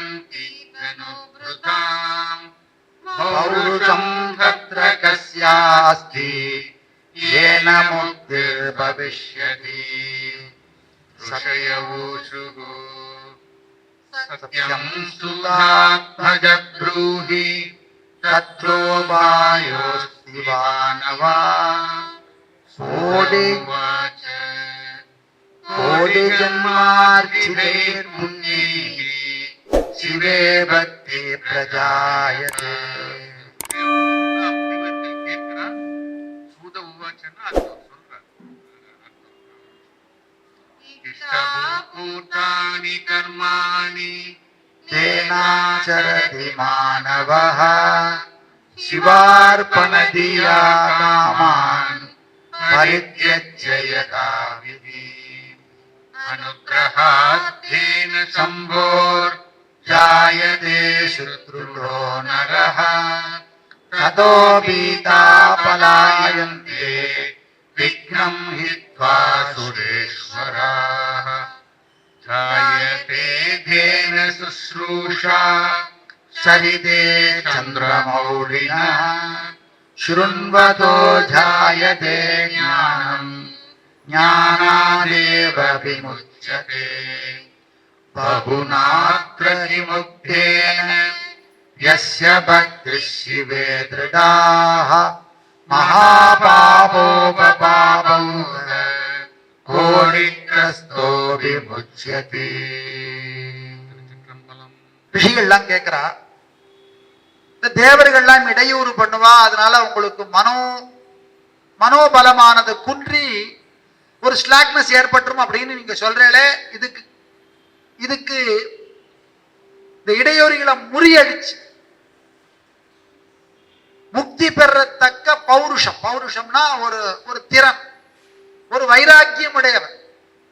यान्ति तनुभृताम् पौरुषं तत्र कस्यास्ति येन मुक्तिर्भविष्यति ऋषयवोषुः सत्यं सुधात्मजब्रूहि तत्रो वायोस्ति वानवा कोटिजन्मार्चितैर्पुण्यैः शिवे भक्ति प्रजायते इष्टभूतानि कर्माणि तेनाचरति मानवः शिवार्पणधिया कामान् परित्यज्य यथाविधि अनुग्रहाद्धेन शम्भोर्जायते शुश्रूषो नरः ततो भीता पलायन्ते विघ्नं हित्वा सुरेश्वराः जायते धेन शुश्रूषा सरिते चन्द्रमौलिनः शृण्वतो जायते ज्ञानं ज्ञानादेव विमुच्यते बहुनात्र विमुक्तेन यस्य भक्तिः शिवे दृढाः महापापोपपापौ கோடிக்கஸ்தோ விமுச்யதி. ரிஷிகள்லாம் கேட்கிறா, இந்த தேவர்கள்லாம் இடையூறு பண்ணுவா, அதனால உங்களுக்கு மனோபலமானது குன்றி ஒரு ஸ்லாக்னஸ் ஏற்பட்டுரும் அப்படின்னு நீங்க சொல்றீங்களே, இதுக்கு இந்த இடையூறுகளை முறியடிச்சு முக்தி பெறத்தக்க பௌருஷம்னா ஒரு திறன், ஒரு வைராக்கியம் உடையவர்,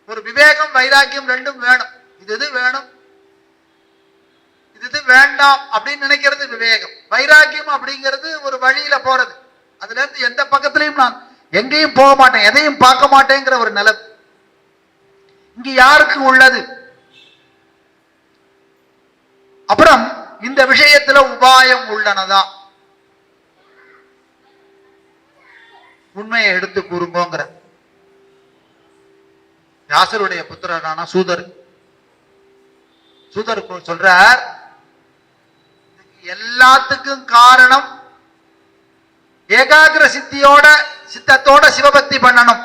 ஒரு விவேகம் வைராக்கியம் ரெண்டும் வேணும். இது வேணும், இது வேண்டாம் அப்படின்னு நினைக்கிறது விவேகம். வைராக்கியம் அப்படிங்கிறது ஒரு வழியில போறது, அதுல இருந்து எந்த பக்கத்திலையும் நான் எங்கேயும் போக மாட்டேன், எதையும் பார்க்க மாட்டேங்கிற ஒரு நிலை இங்க யாருக்கு உள்ளது? அப்புறம் இந்த விஷயத்துல உபாயம் உள்ளனதான், உண்மையை எடுத்து கூறுங்கோங்கிற. வியாசருடைய புத்திரரான சூதர் சொல்றார், எல்லாத்துக்கும் காரணம் ஏகாகிர சித்தத்தோட சிவபக்தி பண்ணணும்.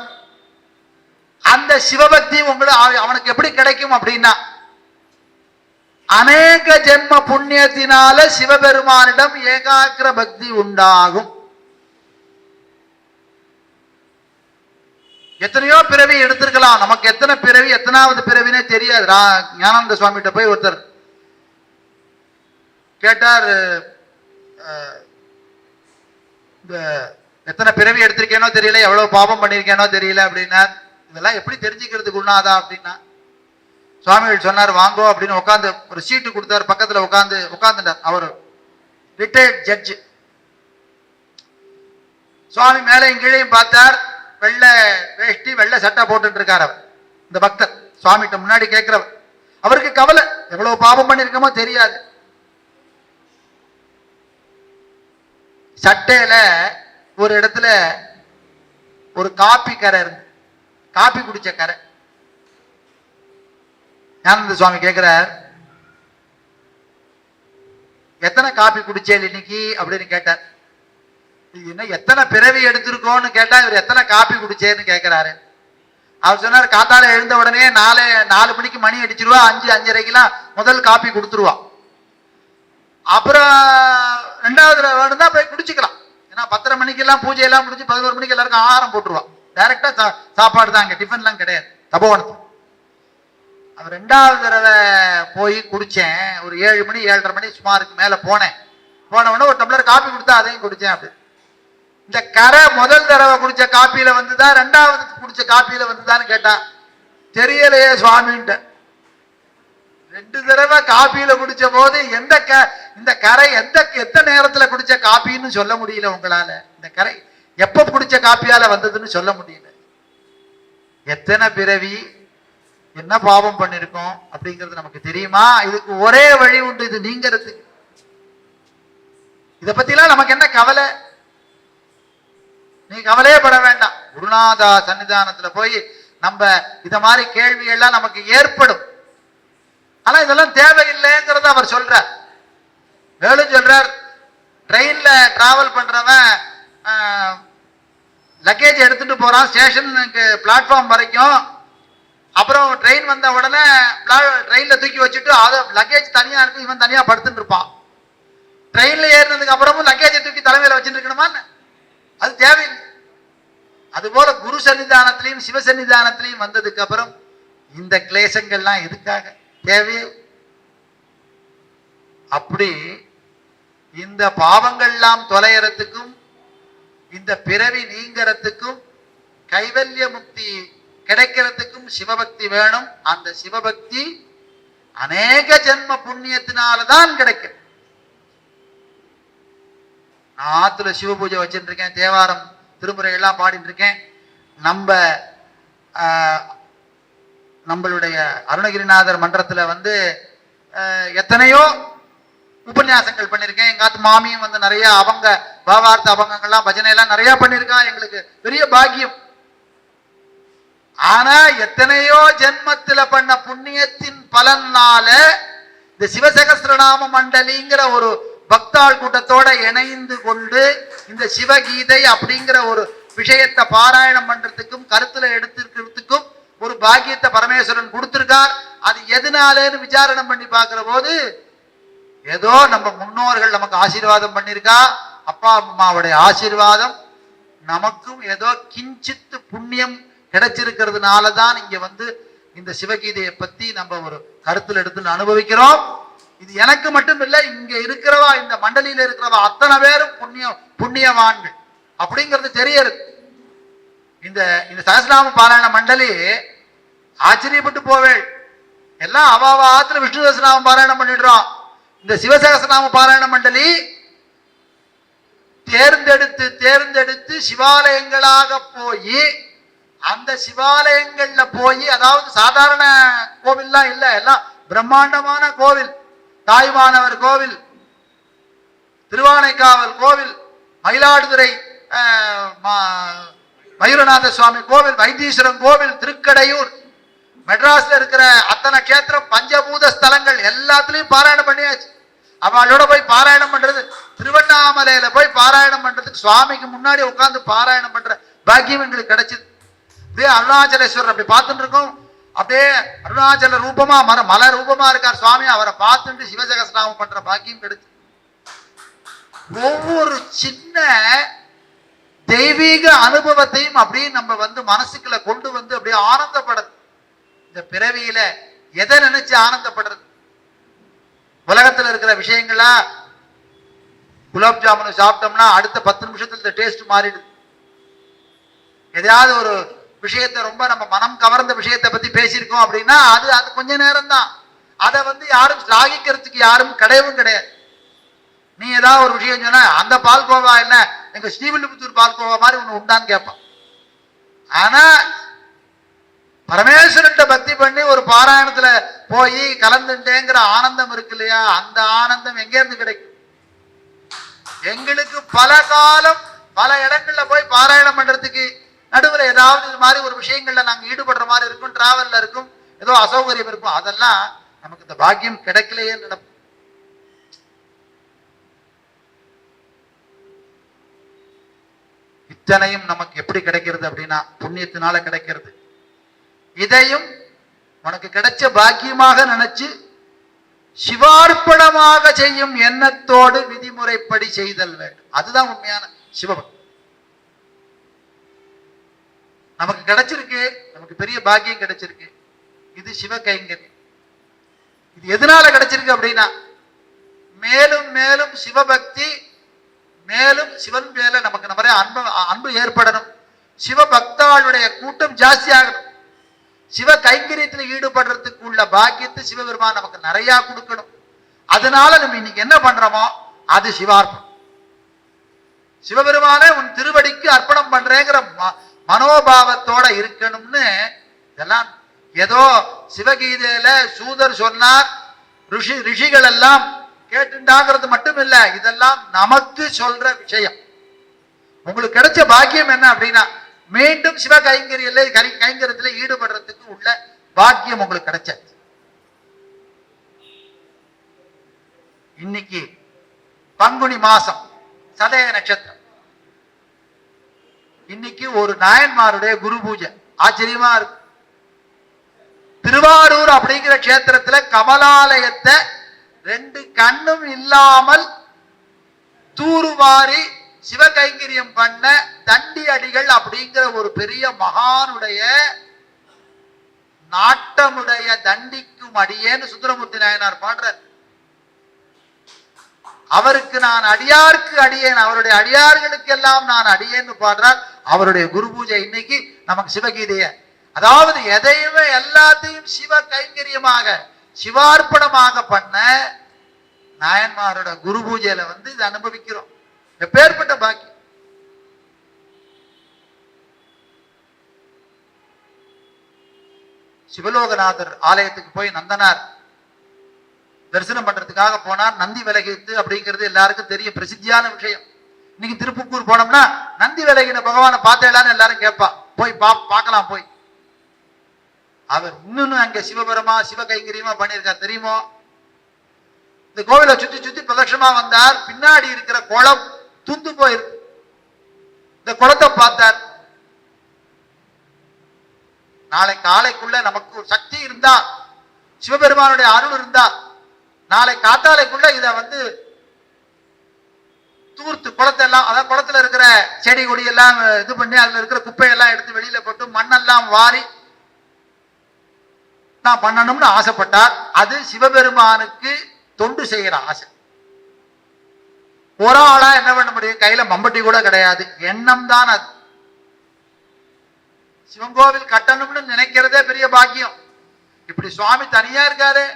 அந்த சிவபக்தி அவனுக்கு எப்படி கிடைக்கும் அப்படின்னா, அநேக ஜென்ம புண்ணியத்தினால சிவபெருமானிடம் ஏகாகிர பக்தி உண்டாகும். எத்தனையோ பிறவி எடுத்திருக்கலாம், நமக்கு எத்தனை பிறவி எத்தனாவது பிறவினே தெரியாது. ஞானானந்த சுவாமிகிட்ட போய் ஒருத்தர் கேட்டார், இந்த எத்தனை பிறவி எடுத்திருக்கேனோ தெரியல, எவ்வளவு பாபம் பண்ணிருக்கேனோ தெரியல அப்படின்னா, இதெல்லாம் எப்படி தெரிஞ்சுக்கிறதுக்கு உண்ணாதா அப்படின்னா, சுவாமிகள் சொன்னார் வாங்கோ அப்படின்னு உட்காந்து ஒரு சீட்டு கொடுத்தார், பக்கத்துல உட்காந்துட்டார். அவர் ரிட்டையர்ட் ஜட்ஜ். சுவாமி மேலையும் கீழையும் பார்த்தார், வெள்ளை வேஷ்டி வெள்ளை சட்டை போட்டுட்டு இருக்கார் அவர். இந்த பக்தர் சுவாமிகிட்ட முன்னாடி கேட்கிறவர், அவருக்கு கவலை, எவ்வளவு பாபம் பண்ணிருக்கோமோ தெரியாது. சட்டையில ஒரு இடத்துல ஒரு காப்பி கரை இருந்து, காப்பி குடிச்ச கரை. ஞானந்த சுவாமி கேட்கிறார், எத்தனை காப்பி குடிச்சேன் இன்னைக்கு அப்படின்னு கேட்டார். என்ன எத்தனை பிறவி எடுத்திருக்கோன்னு கேட்டா, இவர் எத்தனை காப்பி குடிச்சேன்னு கேட்கிறாரு. அவர் சொன்னார், காத்தால எழுந்த உடனே 4 மணிக்கு மணி அடிச்சிருவா, 5:30க்கெல்லாம் முதல் காப்பி கொடுத்துருவா. அப்புறம் 2வது வேணும் தான் போய் குடிச்சுக்கலாம். ஏன்னா 10:30 மணிக்கெல்லாம் பூஜை எல்லாம் முடிஞ்சு 11 மணிக்கு எல்லாருக்கும் ஆகாரம் போட்டுருவா. டைரக்டா சாப்பாடு தான், அங்க டிஃபன்லாம் கிடையாது தபோவனத்து. அவர் 2வது தடவை போய் குடிச்சேன், ஒரு 7 மணி 7:30 மணி சுமாருக்கு மேல போன உடனே ஒரு டம்ளர் காப்பி கொடுத்தா அதையும் குடிச்சேன். அப்படி இந்த கரை முதல் தடவை குடிச்ச காப்பியில வந்துதான், 2வது குடிச்ச காப்பியில வந்துதான்னு கேட்டா, தெரியலையே சுவாமின்ட்ட. 2 தடவை காப்பியில குடிச்ச போது இந்த கரை எத்தனை நேரத்துல குடிச்ச காப்பின்னு சொல்ல முடியல உங்களால. இந்த கரை எப்ப குடிச்ச காப்பியால வந்ததுன்னு சொல்ல முடியல. எத்தனை பிறவி என்ன பாவம் பண்ணிருக்கோம் அப்படிங்கிறது நமக்கு தெரியுமா? இதுக்கு ஒரே வழி உண்டு, இது நீங்கிறதுக்கு. இத பத்திலாம் நமக்கு என்ன கவலை? நீ கவலையே பட வேண்டாம். குருநாதா சன்னிதானத்துல போய் நம்ம இத மாதிரி கேள்வி எல்லாம் நமக்கு ஏற்படும். ஆனா இதெல்லாம் தேவையில்லைங்கிறத அவர் சொல்றார். மேலும் சொல்றார், ட்ரெயின்ல டிராவல் பண்றவன் லக்கேஜ் எடுத்துட்டு போறான் ஸ்டேஷனுக்கு பிளாட்ஃபார்ம் வரைக்கும். அப்புறம் ட்ரெயின் வந்த உடனே ட்ரெயின்ல தூக்கி வச்சுட்டு அதை லக்கேஜ் தனியா இருக்கு, இவன் தனியா படுத்துட்டு இருப்பான். ட்ரெயின்ல ஏறினதுக்கு அப்புறமும் லக்கேஜை தூக்கி தலைமையில வச்சுட்டு இருக்கணுமா? அது தேவையில்லை. அதுபோல குரு சன்னிதானத்திலையும் சிவ சன்னிதானத்திலையும் வந்ததுக்கு அப்புறம் இந்த கிளேசங்கள்லாம் எதுக்காக தேவையே? அப்படி இந்த பாவங்கள்லாம் தொலையறதுக்கும் இந்த பிறவி நீங்கிறதுக்கும் கைவல்ய முக்தி கிடைக்கிறதுக்கும் சிவபக்தி வேணும். அந்த சிவபக்தி அநேக ஜென்ம புண்ணியத்தினாலதான் கிடைக்கும். நான் ஆத்துல சிவ பூஜை வச்சுட்டு இருக்கேன், தேவாரம் திருமுறை எல்லாம் பாடிட்டு இருக்கேன். நம்மளுடைய அருணகிரிநாதர் மன்றத்துல வந்து எத்தனையோ உபன்யாசங்கள் பண்ணியிருக்கேன். எங்காத்து மாமியும் வந்து நிறைய அவங்க பாவார்த்த அபங்கங்கள்லாம் பஜனை எல்லாம் நிறைய பண்ணியிருக்கா. எங்களுக்கு பெரிய பாக்கியம். ஆனா எத்தனையோ ஜென்மத்துல பண்ண புண்ணியத்தின் பலனால இந்த சிவசகஸ்ரநாம மண்டலிங்கிற ஒரு பக்தாள் கூட்டத்தோட இணைந்து கொண்டு இந்த சிவகீதை அப்படிங்கிற ஒரு விஷயத்தை பாராயணம் பண்றதுக்கும் கருத்துல எடுத்திருக்கிறதுக்கும் ஒரு பாக்கியத்தை பரமேஸ்வரன் கொடுத்திருக்கார். அது எதனாலேன்னு விசாரணம் பண்ணி பார்க்கிற போது ஏதோ நம்ம முன்னோர்கள் நமக்கு ஆசீர்வாதம் பண்ணியிருக்கா. அப்பா அம்மாவுடைய ஆசீர்வாதம் நமக்கும் ஏதோ கிஞ்சித்து புண்ணியம் கிடைச்சிருக்கிறதுனாலதான் இங்க வந்து இந்த சிவகீதையை பத்தி நம்ம ஒரு கருத்துல எடுத்து அனுபவிக்கிறோம். இது எனக்கு மட்டும் இல்லை, இங்க இருக்கிறவா இந்த மண்டலியில இருக்கிறவா அத்தனை பேரும் புண்ணியவான்கள் அப்படிங்கிறது தெரியறது. இந்த சகஸ்ரநாம பாராயண மண்டலி ஆச்சரியப்பட்டு போவேள். எல்லாம் அவாவாத்துல விஷ்ணு சகஸ்ரநாம பாராயணம் பண்ணிடுறோம். இந்த சிவசகஸ்ரநாம பாராயண மண்டலி தேர்ந்தெடுத்து சிவாலயங்களாக போய் அந்த சிவாலயங்கள்ல போய், அதாவது சாதாரண கோவில்லாம் இல்ல, எல்லாம் பிரம்மாண்டமான கோவில். தாய்மானவர் கோவில், திருவானைக்காவல் கோவில், மயிலாடுதுறை மயூரநாத சுவாமி கோவில், வைத்தீஸ்வரன் கோவில், திருக்கடையூர், மெட்ராஸ்ல இருக்கிற அத்தனை கேத்திரம், பஞ்சபூத ஸ்தலங்கள் எல்லாத்துலயும் பாராயணம் பண்ணியாச்சு. அவளோட போய் பாராயணம் பண்றது, திருவண்ணாமலையில போய் பாராயணம் பண்றதுக்கு சுவாமிக்கு முன்னாடி உட்கார்ந்து பாராயணம் பண்ற பாக்கியம் எங்களுக்கு கிடைச்சது. அப்படியே அருணாச்சலேஸ்வரர் அப்படி பார்த்துட்டு இருக்கோம். அப்படியே அருணாச்சல ரூபமா மல ரூபமா இருக்கார் சுவாமி. அவரை பார்த்துட்டு சிவசகஸ்ரநாமம் பண்ற பாக்கியம் கிடைச்சு. ஒவ்வொரு சின்ன தெய்வீக அனுபவத்தையும் அப்படியே நம்ம வந்து மனசுக்குள்ள கொண்டு வந்து அப்படியே ஆனந்தப்படுறது. இந்த பிறவியில எதை நினைச்சு ஆனந்தப்படுறது? உலகத்துல இருக்கிற விஷயங்களா, குலாப் ஜாமுன் சாப்பிட்டோம்னா அடுத்த 10 நிமிஷத்துல இந்த டேஸ்ட் மாறிடுது. எதையாவது ஒரு விஷயத்தை ரொம்ப நம்ம மனம் கவர்ந்த விஷயத்தை பத்தி பேசியிருக்கோம் அப்படின்னா அது கொஞ்ச நேரம் தான். அதை வந்து யாரும் சாகிக்கிறதுக்கு யாரும் கிடையவும் கிடையாது. நீ ஏதாவது ஒரு விஷயம் சொன்ன, அந்த பால்கோவா என்ன எங்க ஸ்ரீவில்லிபுத்தூர் பால்கோவா மாதிரி ஒண்ணு உண்டான்னு கேட்பான். ஆனா பரமேஸ்வரன்ட்ட பக்தி பண்ணி ஒரு பாராயணத்துல போய் கலந்துட்டேங்கிற ஆனந்தம் இருக்கு இல்லையா, அந்த ஆனந்தம் எங்க இருந்து கிடைக்கும்? எங்களுக்கு பல காலம் பல இடங்கள்ல போய் பாராயணம் பண்றதுக்கு நடுவுல ஏதாவது இது மாதிரி ஒரு விஷயங்கள்ல நாங்க ஈடுபடுற மாதிரி இருக்கும், டிராவல்ல இருக்கும், ஏதோ அசௌகரியம் இருக்கும். அதெல்லாம் நமக்கு இந்த பாக்கியம் கிடைக்கலையே நடக்கும். இத்தனையும் நமக்கு எப்படி கிடைக்கிறது அப்படின்னா புண்ணியத்தினால கிடைக்கிறது. இதையும் உனக்கு கிடைச்ச பாக்கியமாக நினைச்சு சிவார்ப்பணமாக செய்யும் எண்ணத்தோடு விதிமுறைப்படி செய்தல் வேண்டும். அதுதான் உண்மையான சிவபக்தி. நமக்கு கிடைச்சிருக்கு, நமக்கு பெரிய பாக்கியம் கிடைச்சிருக்கு. இது சிவ கைங்கரியம். இது எதனால கிடைச்சிருக்கு அப்படின்னா மேலும் மேலும் சிவபக்தி, மேலும் சிவன் மேல நமக்கு நிறைய அன்பு ஏற்படணும். சிவபக்தாளுடைய கூட்டம் ஜாஸ்தி ஆகணும். சிவ கைங்கரியத்தில் ஈடுபடுறதுக்கு உள்ள பாக்கியத்தை சிவபெருமான் நமக்கு நிறைய கொடுக்கணும். அதனால நம்ம இன்னைக்கு என்ன பண்றோமோ அது சிவார்ப்பணம். சிவபெருமானே உன் திருவடிக்கு அர்ப்பணம் பண்றேங்கிற மனோபாவத்தோட இருக்கணும்னு இதெல்லாம் ஏதோ சிவகீதையில சூதர் சொன்னார், ரிஷிகள் எல்லாம் கேட்டுண்டாங்கிறது மட்டும் இல்ல, இதெல்லாம் நமக்கு சொல்ற விஷயம். உங்களுக்கு கிடைச்ச பாக்கியம் என்ன அப்படின்னா, மீண்டும் சிவ கைங்கரியத்துல ஈடுபடுறதுக்கு உள்ள பாக்கியம் உங்களுக்கு கிடைச்சது. இன்னைக்கு பங்குனி மாசம், சதய நட்சத்திரம். இன்னைக்கு ஒரு நாயன்மாருடைய குரு பூஜை. ஆச்சரியமா இருக்கு. திருவாரூர் அப்படிங்கிற கஷேத்திரத்துல கமலாலயத்தை 2 கண்ணும் இல்லாமல் தூர்வாரி சிவகைங்கரியம் பண்ண தண்டி அடிகள் அப்படிங்கிற ஒரு பெரிய மகானுடைய நாட்டமுடைய தண்டிக்கும் அடியேன்னு சுந்தரமூர்த்தி நாயனார் பாடுறார். அவருக்கு நான் அடியாருக்கு அடியேன், அவருடைய அடியார்களுக்கு எல்லாம் நான் அடியேன்னு பாடுறார். அவருடைய குரு பூஜை இன்னைக்கு நமக்கு சிவகீதைய, அதாவது எதையுமே எல்லாத்தையும் சிவ கைங்கரியமாக சிவார்ப்பணமாக பண்ண நாயன்மாரோட குரு பூஜையில இதை அனுபவிக்கிறோம். எப்பேற்பட்ட பாக்கியம். சிவலோகநாதர் ஆலயத்துக்கு போய் நந்தனார் தரிசனம் பண்றதுக்காக போனார். நந்தி விலகித்து அப்படிங்கிறது எல்லாருக்கும் தெரியும், பிரசித்தியான விஷயம். இன்னைக்கு திருப்புக்கூர் போனோம்னா நந்தி விலகின பகவானை பார்த்தேலான்னு எல்லாரும் கேட்பா. போய் பார்க்கலாம். போய் அவர் இன்னும் அங்க சிவபெருமா சிவ கைங்கரியமா பண்ணியிருக்கார் தெரியுமோ. இந்த கோவிலை சுத்தி சுத்தி பிரதட்சமா வந்தார். பின்னாடி இருக்கிற குளம் துந்து போயிருக்கு. இந்த குளத்தை பார்த்தார். நாளை காலைக்குள்ள நமக்கு ஒரு சக்தி இருந்தா, சிவபெருமானுடைய அருள் இருந்தா, நாளை காத்தாலைக்குள்ள இத தூர்த்து குளத்தை எல்லாம், அதாவது குளத்துல இருக்கிற செடி கொடி எல்லாம் இது பண்ணி அதுல இருக்கிற குப்பையெல்லாம் எடுத்து வெளியில போட்டு மண்ணெல்லாம் வாரி நான் பண்ணணும்னு ஆசைப்பட்டார். அது சிவபெருமானுக்கு தொண்டு செய்கிற ஆசை. ஒரு ஆளா என்ன பண்ண முடியும்? கையில மம்பட்டி கூட கிடையாது. எண்ணம் தான் அது. சிவன் கோவில் கட்டணும்னு நினைக்கிறதே பெரிய பாக்கியம். இப்படி சுவாமி தனியா இருக்காரு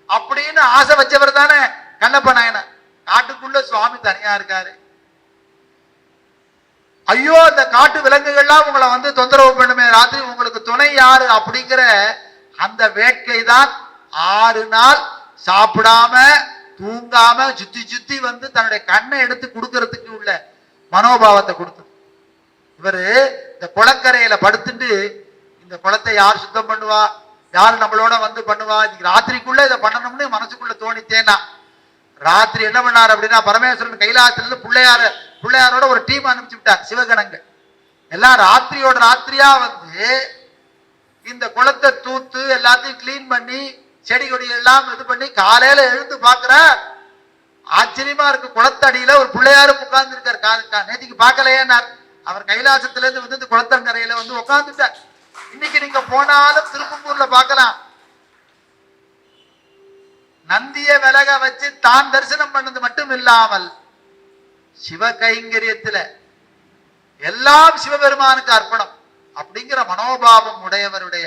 அப்படின்னு ஆசை வச்சவர் தானே கண்ணப்ப நாயனார். காட்டுக்குள்ள சுவாமி தனியா இருக்காரு. ஐயோ அந்த காட்டு விலங்குகள்லாம் உங்களை தொந்தரவு பண்ணுமே, ராத்திரி உங்களுக்கு துணை யாரு அப்படிங்கிற அந்த வேட்கை தான் 6 நாள் சாப்பிடாம தூங்காம சுத்தி சுத்தி தன்னுடைய கண்ணை எடுத்து கொடுக்கறதுக்கு உள்ள மனோபாவத்தை கொடுத்தது. இவரு இந்த குளக்கரையில படுத்துட்டு இந்த குளத்தை யார் சுத்தம் பண்ணுவா, யாரு நம்மளோட பண்ணுவா, இன்னைக்கு ராத்திரிக்குள்ள இதை பண்ணணும்னு மனசுக்குள்ள தோணித்தேனா ராத்திரி என்ன பண்ணார் அப்படின்னா, பரமேஸ்வரன் கைலாசத்துல பிள்ளையாரோட ஒரு டீம் அனுப்பிச்சு விட்டார். சிவகணங்கள் எல்லாம் ராத்திரியோட ராத்திரியா இந்த குளத்தை தூத்து எல்லாத்தையும் கிளீன் பண்ணி செடி கொடி எல்லாம் இது பண்ணி காலையில எழுந்து பாக்குற ஆச்சரியமா இருக்கு. குளத்தடியில ஒரு பிள்ளையாரும் உட்கார்ந்து இருக்காரு. நேற்றுக்கு பார்க்கலையேனார். அவர் கைலாசத்துல இருந்து இந்த குளத்தங்கரையில உட்கார்ந்துட்டார். இன்னைக்கு நீங்க போனாலும் திருப்பூர்ல பார்க்கலாம். நந்திய விலக வச்சு தான் தரிசனம் பண்ணது மட்டும் இல்லாமல் சிவ கைங்கரியத்துல எல்லாம் சிவபெருமானுக்கு அர்ப்பணம் அப்படிங்கிற மனோபாவம் உடையவருடைய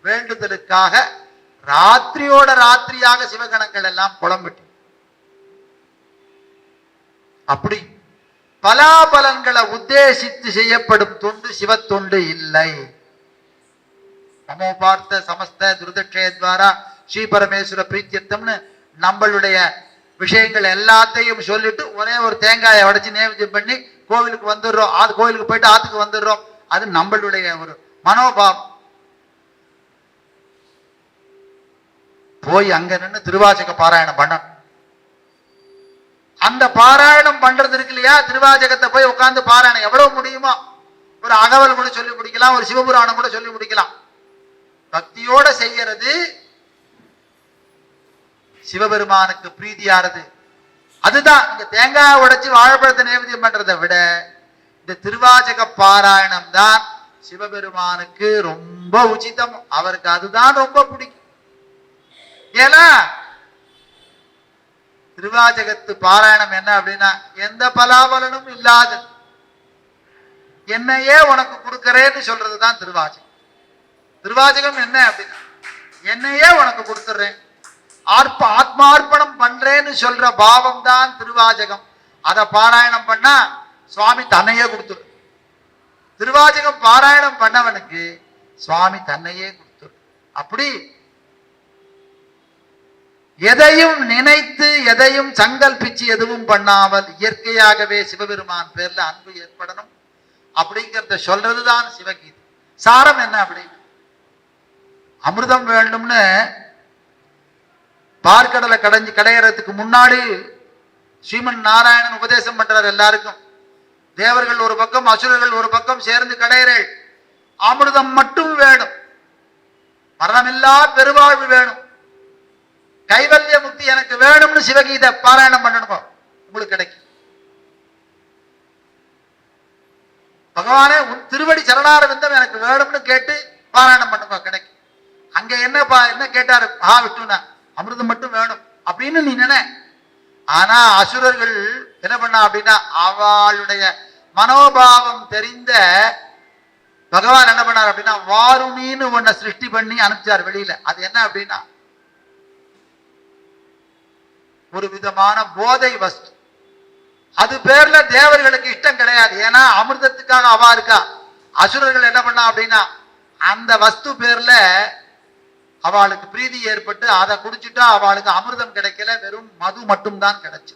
வேண்டுதலுக்காக ராத்திரியோட ராத்திரியாக சிவகணங்கள் எல்லாம் குழம்பிட்டு அப்படி பலாபலன்களை உத்தேசித்து செய்யப்படும் தொண்டு சிவத்தொண்டு இல்லை. நமோ பார்த்த சமஸ்த துருதக்ஷயத்வாரா ஸ்ரீ பரமேஸ்வர பிரீத்தியத்தம்னு நம்மளுடைய விஷயங்கள் எல்லாத்தையும் சொல்லிட்டு ஒரே ஒரு தேங்காயை உடைச்சு நேவேத்தியம் பண்ணி கோவிலுக்கு வந்துடுறோம். கோவிலுக்கு போயிட்டு ஆத்துக்கு வந்துடுறோம். அது நம்மளுடைய ஒரு மனோபாவம். போய் அங்க நின்று திருவாசக பாராயணம் பண்ணணும். அந்த பாராயணம் பண்றது இருக்கு இல்லையா, திருவாசகத்தை போய் உட்கார்ந்து பாராயணம் எவ்வளவு முடியுமோ, ஒரு அகவல் கூட சொல்லி முடிக்கலாம், ஒரு சிவபுராணம் கூட சொல்லி முடிக்கலாம். பக்தியோட செய்யறது சிவபெருமானுக்கு பிரீதியானது. அதுதான் இங்க தேங்காய் உடைச்சு வாழைப்பழத்தை நேவேத்தியம் பண்றதை விட இந்த திருவாசக பாராயணம் தான் சிவபெருமானுக்கு ரொம்ப உச்சிதம். அவருக்கு அதுதான் ரொம்ப பிடிக்கும். ஏன்னா திருவாசகத்து பாராயணம் என்ன அப்படின்னா, எந்த பலாபலனும் இல்லாது என்னையே உனக்கு கொடுக்கறேன்னு சொல்றதுதான் திருவாசகம். திருவாசகம் என்ன அப்படின்னா, என்னையே உனக்கு கொடுத்துறேன், ஆத்மார்ப்பணம் பண்றேன்னு சொல்ற பாவம் தான் திருவாசகம். அதை பாராயணம் பண்ணா சுவாமி தன்னையே கொடுத்துரு. திருவாசகம் பாராயணம் பண்ணவனுக்கு சுவாமி தன்னையே கொடுத்து அப்படி எதையும் நினைத்து எதையும் சங்கல்பிச்சு எதுவும் பண்ணாமல் இயற்கையாகவே சிவபெருமான் பேர்ல அன்பு ஏற்படணும் அப்படிங்கிறத சொல்றதுதான் சிவகீதை. சாரம் என்ன அப்படின்னு, அமிர்தம் வேண்டும்னு பார்க்கடலை கடையறதுக்கு முன்னாடி ஸ்ரீமன் நாராயணன் உபதேசம் பண்றார் எல்லாருக்கும். தேவர்கள் ஒரு பக்கம், அசுரர்கள் ஒரு பக்கம் சேர்ந்து கடையறேள், அமிர்தம் மட்டும் வேணும், மரணமில்லா பெருவாழ்வு வேணும், கைவல்ய முக்தி எனக்கு வேணும்னு சிவகீதை பாராயணம் பண்ணணும், உங்களுக்கு கிடைக்கும். பகவானே உன் திருவடி சரணார விந்தம் எனக்கு வேணும்னு கேட்டு பாராயணம் பண்ணுங்க, கிடைக்கும். அங்க என்ன கேட்டாரு விட்டுனா, அமிர்தம் மட்டும் வேணும் அப்படின்னு நீ நினை. ஆனா அசுரர்கள் என்ன பண்ணா அப்படின்னா, அவளுடைய மனோபாவம் தெரிந்த பகவான் என்ன பண்ணார் அப்படின்னா, வாருணின்னு ஒன்ன சிருஷ்டி பண்ணி அனுப்பிச்சார் வெளியில. அது என்ன அப்படின்னா, ஒரு விதமான போதை வஸ்து. அது பேர்ல தேவர்களுக்கு இஷ்டம் கிடையாது, ஏன்னா அமிர்தத்துக்காக அவா இருக்கா. அசுரர்கள் என்ன பண்ணா அப்படின்னா, அந்த வஸ்து பேர்ல அவளுக்கு பிரீதி ஏற்பட்டு அதை குடிச்சுட்டா அவளுக்கு அமிர்தம் கிடைக்கல, வெறும் மது மட்டும்தான் கிடைச்சு.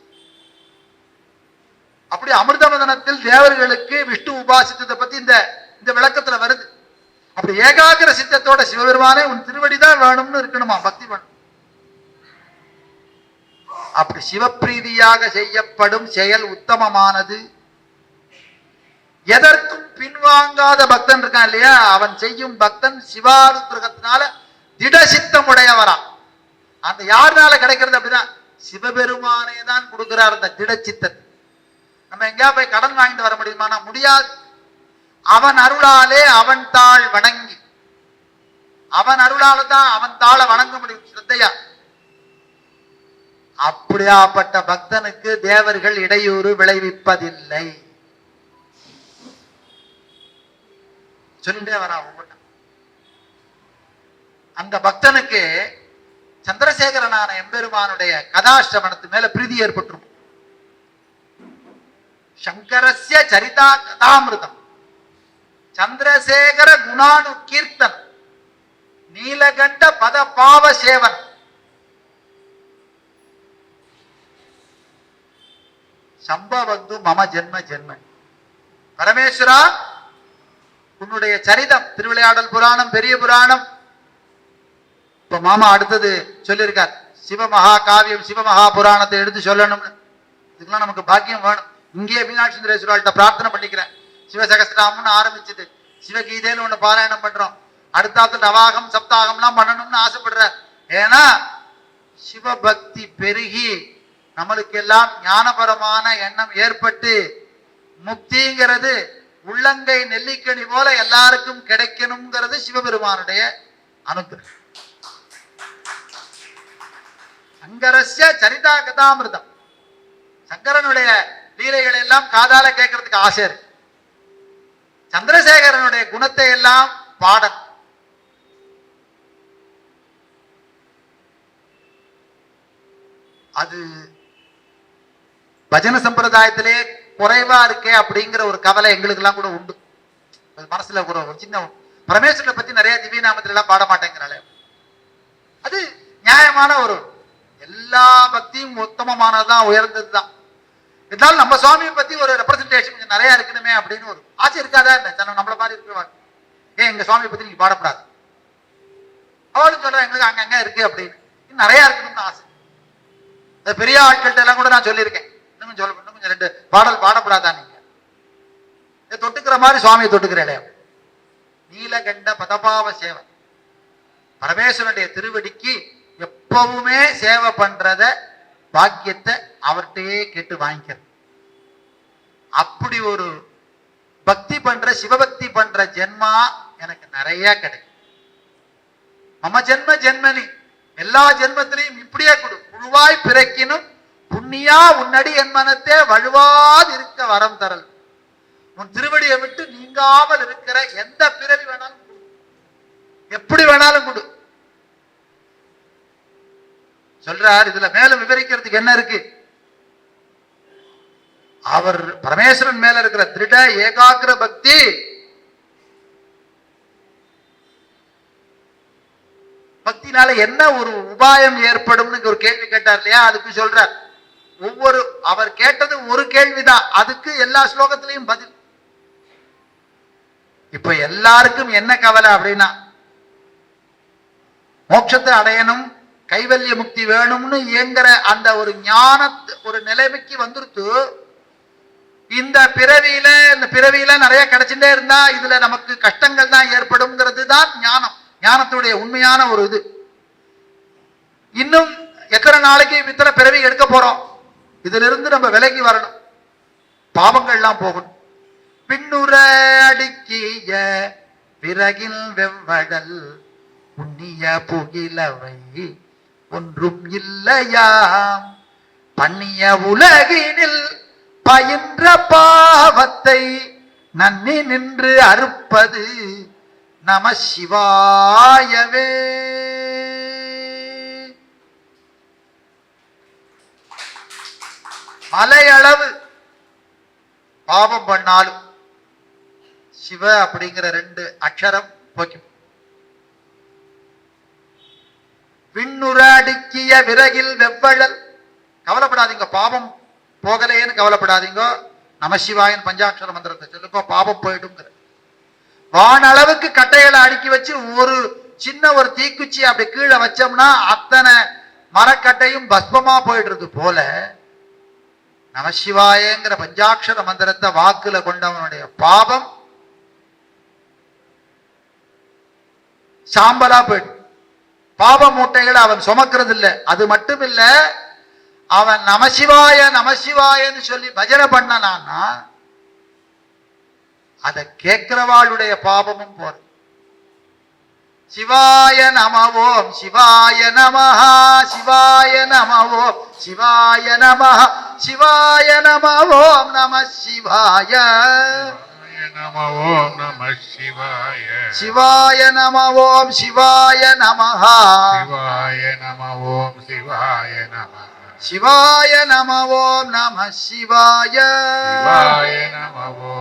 அப்படி அமிர்த மதனத்தில் தேவர்களுக்கு விஷ்ணு உபாசித்ததை பத்தி இந்த விளக்கத்துல வருது. அப்படி ஏகாகிர சித்தத்தோட சிவபெருமானே உன் திருவடிதான் வேணும்னு இருக்கணுமா, பக்தி வேணும். அப்படி சிவப்பிரீதியாக செய்யப்படும் செயல் உத்தமமானது. எதற்கும் பின்வாங்காத பக்தன் இருக்கான் இல்லையா, அவன் செய்யும் பக்தன் சிவானுகிரகத்தினால திடசித்தம் உடையவரா. அந்த யாருனால கிடைக்கிறது அப்படின்னா, சிவபெருமானே தான் கொடுக்கிறார் அந்த திடச்சித்தத்தை. நம்ம எங்கேயா போய் கடன் வாங்கிட்டு வர முடியுமானா முடியாது. அவன் அருளாலே அவன் தாள் வணங்கி, அவன் அருளால தான் அவன் தாளை வணங்க முடியும் ஸ்ரத்தையா. அப்படியாப்பட்ட பக்தனுக்கு தேவர்கள் இடையூறு விளைவிப்பதில்லை. சொல்லிட்டே வரா ஒவ்வொன்றும். அந்த பக்தனுக்கு சந்திரசேகரனான எம்பெருமானுடைய கதாஷ்டமனத்து மேல பிரீதி ஏற்பட்டுரும். சங்கரஸ்ய சரிதா கதாமிருதம் சந்திரசேகர குணானு கீர்த்தன் நீலகண்ட பத பாவ சேவன். சம்பவது மம ஜென்ம ஜென்ம. பரமேஸ்வரா, உன்னுடைய சரிதம், திருவிளையாடல் புராணம், பெரிய புராணம். இப்ப மாமா அடுத்தது சொல்லியிருக்கார், சிவமகா காவியம் சிவமகா புராணத்தை எடுத்து சொல்லணும்னு. இதுக்கெல்லாம் நமக்கு பாக்கியம் வேணும். இங்கே மீனாட்சி சுந்தரேஸ்வரால்கிட்ட பிரார்த்தனை பண்ணிக்கிறேன். சிவசகஸ்திராமம்னு ஆரம்பிச்சது, சிவகீதைன்னு ஒண்ணு பாராயணம் பண்றோம். அடுத்தாத்து நவாகம் சப்தாகம்லாம் பண்ணணும்னு ஆசைப்படுறார். ஏன்னா சிவபக்தி பெருகி நம்மளுக்கு எல்லாம் ஞானபரமான எண்ணம் ஏற்பட்டு முக்திங்கிறது உள்ளங்கை நெல்லிக்கனி போல எல்லாருக்கும் கிடைக்கணுங்கிறது சிவபெருமானுடைய அனுகிரகம். சங்கரஸ்ய சரிதா கதாமிருதம். சங்கரனுடைய லீலைகளை எல்லாம் காதால கேட்கறதுக்கு ஆசை இருக்கு. சந்திரசேகரனுடைய குணத்தை எல்லாம் பாடல். அது பஜன சம்பிரதாயத்திலே குறைவா இருக்கே அப்படிங்கிற ஒரு கவலை எங்களுக்கு எல்லாம் கூட உண்டு. மனசுல ஒரு சின்ன பரமேஸ்வரனை பத்தி நிறைய திவ்ய நாமத்துல எல்லாம் பாட மாட்டேங்கிறாளே, அது நியாயமான ஒரு, எல்லா பக்தியும் உத்தமமானதுதான், உயர்ந்ததுதான். இருந்தாலும் நம்ம சுவாமியை பத்தி ஒரு ரெப்ரசன்டேஷன் கொஞ்சம் நிறைய இருக்கணுமே அப்படின்னு ஒரு ஆசை இருக்காதா? என்ன நம்மள மாதிரி இருக்கிறவாங்க, ஏன் எங்க சுவாமியை பத்தி நீங்க பாடப்படாது, அவளும் சொல்றேன் எங்களுக்கு அங்கங்க இருக்கு அப்படின்னு, இன்னும் நிறைய இருக்கணும்னு ஆசை. அது பெரிய ஆட்கள்கிட்ட எல்லாம் கூட நான் சொல்லியிருக்கேன், இன்னும் கொஞ்சம் ரெண்டு பாடல் பாடப்படாதா நீங்க, தொட்டுக்கிற மாதிரி சுவாமியை தொட்டுக்கிறேன். நீலகண்ட பதபாவ சேவை, பரமேஸ்வரனுடைய திருவடிக்கு எப்பவுமே சேவை பண்றத பாக்கியத்தை அவர்கிட்டயே கேட்டு வாங்கிக்கிறது. அப்படி ஒரு பக்தி பண்ற, சிவபக்தி பண்ற ஜென்மா எனக்கு நிறைய கிடைக்கும். மம ஜென்ம ஜென்மனி, எல்லா ஜென்மத்திலையும் இப்படியே கொடு. புழுவாய் பிறக்கினும் புண்ணியா உன்னடி என் மனத்தே வழுவாது இருக்க வரம் தரல். உன் திருவடியை விட்டு நீங்காமல் இருக்கிற எந்த பிறவி வேணாலும் கொடு, எப்படி வேணாலும் கொடு சொல்றார். இதுல மேலும் விவரிக்கிறதுக்கு என்ன இருக்கு? அவர் பரமேஸ்வரன் மேல இருக்கிற திருட ஏகாகிர பக்தி பக்தினால என்ன ஒரு உபாயம் ஏற்படும்னு ஒரு கேள்வி கேட்டார் இல்லையா, அதுக்கு சொல்றார். ஒவ்வொரு அவர் கேட்டது ஒரு கேள்விதான், அதுக்கு எல்லா ஸ்லோகத்திலையும் பதில். இப்ப எல்லாருக்கும் என்ன கவலை அப்படின்னா, மோட்சத்தை அடையணும், கைவல்ய முக்தி வேணும்னு இயங்குற அந்த ஒரு ஞான ஒரு நிலைமைக்கு வந்துருத்து. இந்த பிறவியில நிறைய கிடைச்சுட்டே இருந்தா இதுல நமக்கு கஷ்டங்கள் தான் ஏற்படும்ங்கிறது தான் ஞானம், ஞானத்துடைய உண்மையான ஒரு இது. இன்னும் எத்தனை நாளைக்கு இத்தனை பிறவி எடுக்க போறோம், இதுல இருந்து நம்ம விலகி வரணும், பாவங்கள்லாம் போகணும். பின்னுற அடுக்கிய பிறகில் வெவ்வடல் புண்ணிய புகிலவை ஒன்றும் இல்லையாம், பண்ணிய உலகினில் பயின்ற பாவத்தை நன்னி நின்று அறுப்பது நம சிவாயவே. மலையளவு பாவம் பண்ணாலும் சிவ அப்படிங்கிற 2 அக்ஷரம் போக்கி. விண்ணுற அடுக்கிய விறகில் வெவ்வழல், கவலைப்படாதீங்க, பாவம் போகலையேன்னு கவலைப்படாதீங்க, நமசிவாயன் பஞ்சாட்சர மந்திரத்தை சொல்லுங்க, பாவம் போயிடும். வானளவுக்கு கட்டைகளை அடுக்கி வச்சு ஒரு சின்ன ஒரு தீக்குச்சி அப்படி கீழே வச்சோம்னா அத்தனை மரக்கட்டையும் பஸ்பமா போயிடுறது போல நமசிவாயங்கிற பஞ்சாட்சர மந்திரத்தை வாக்குல கொண்டவனுடைய பாவம் சாம்பலா போயிடும். பாவ மூட்டைகளை அவன் சுமக்கிறது இல்லை. அது மட்டும் இல்ல, அவன் நமசிவாய நமசிவாயன்னு சொல்லி பஜனை பண்ணனான்னா அதை கேட்கிறவாளுடைய பாவமும் போறது. சிவாய நமவோம் சிவாய நமஹா சிவாய நமவோம் சிவாய நமஹ சிவாய நமவோம் நம சிவாய நமவோம் நம சிவாய சிவாய நமவோம் சிவாய நமஹா சிவாய நமவோம் சிவாய நமஹ சிவாய நமவோம் நம சிவாய சிவாய நமவோம்